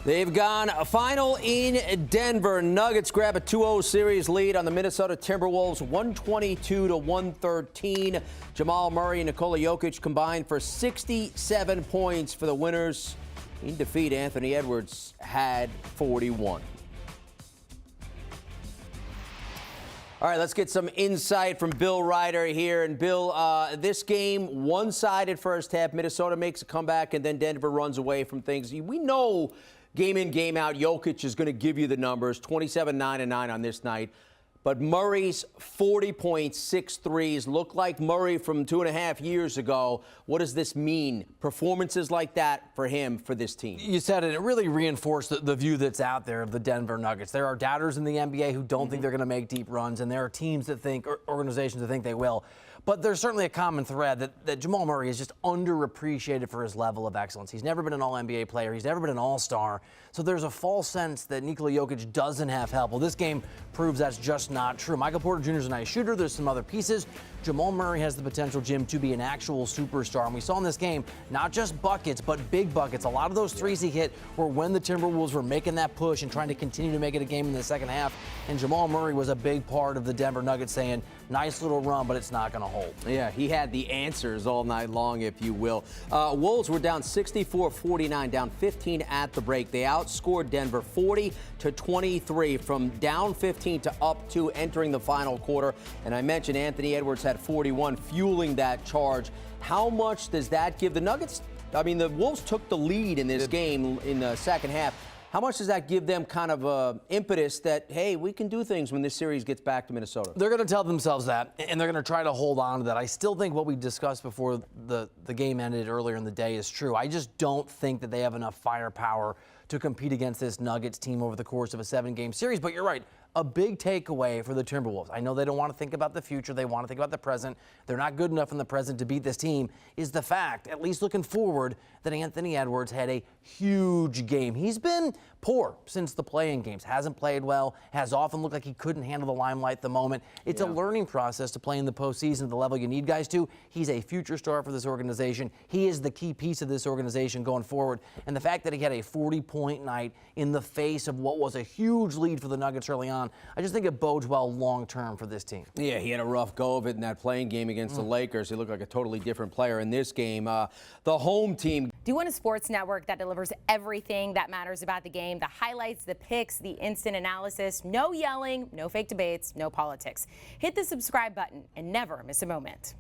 They've gone a final in Denver. Nuggets grab a 2-0 series lead on the Minnesota Timberwolves, 122-113. Jamal Murray and Nikola Jokic combined for 67 points for the winners. In defeat, Anthony Edwards had 41. All right, let's get some insight from Bill Reiter here. And Bill, this game, one-sided first half. Minnesota makes a comeback, and then Denver runs away from things. We know game in, game out, Jokic is going to give you the numbers, 27, 9, and 9 on this night. But Murray's 40 points, 6 threes, look like Murray from 2.5 years ago. What does this mean? Performances like that for him, for this team? You said it. It really reinforced the view that's out there of the Denver Nuggets. There are doubters in the NBA who don't think they're going to make deep runs, and there are teams that think, or organizations that think they will. But there's certainly a common thread that Jamal Murray is just underappreciated for his level of excellence. He's never been an All-NBA player. He's never been an All-Star. So there's a false sense that Nikola Jokic doesn't have help. Well, this game proves that's just not true. Michael Porter Jr. is a nice shooter. There's some other pieces. Jamal Murray has the potential, Jim, to be an actual superstar. And we saw in this game, not just buckets, but big buckets. A lot of those threes he hit were when the Timberwolves were making that push and trying to continue to make it a game in the second half. And Jamal Murray was a big part of the Denver Nuggets saying, nice little run, but it's not going to hold. Yeah, he had the answers all night long, if you will. Wolves were down 64-49, down 15 at the break. They outscored Denver 40-23 from down 15 to up 2 entering the final quarter. And I mentioned Anthony Edwards had 41, fueling that charge. How much does that give the Nuggets? I mean, the Wolves took the lead in this game in the second half. How much does that give them kind of impetus that, hey, we can do things when this series gets back to Minnesota? They're going to tell themselves that, and they're going to try to hold on to that. I still think what we discussed before the game ended earlier in the day is true. I just don't think that they have enough firepower to compete against this Nuggets team over the course of a 7-game series. But you're right. A big takeaway for the Timberwolves. I know they don't want to think about the future. They want to think about the present. They're not good enough in the present to beat this team, is the fact, at least looking forward, that Anthony Edwards had a huge game. He's been poor since the play-in games. Hasn't played well. Has often looked like he couldn't handle the limelight at the moment. It's a learning process to play in the postseason at the level you need guys to. He's a future star for this organization. He is the key piece of this organization going forward. And the fact that he had a 40-point night in the face of what was a huge lead for the Nuggets early on, I just think it bodes well long-term for this team. Yeah, he had a rough go of it in that playing game against the Lakers. He looked like a totally different player in this game. The home team. Do you want a sports network that delivers everything that matters about the game? The highlights, the picks, the instant analysis. No yelling, no fake debates, no politics. Hit the subscribe button and never miss a moment.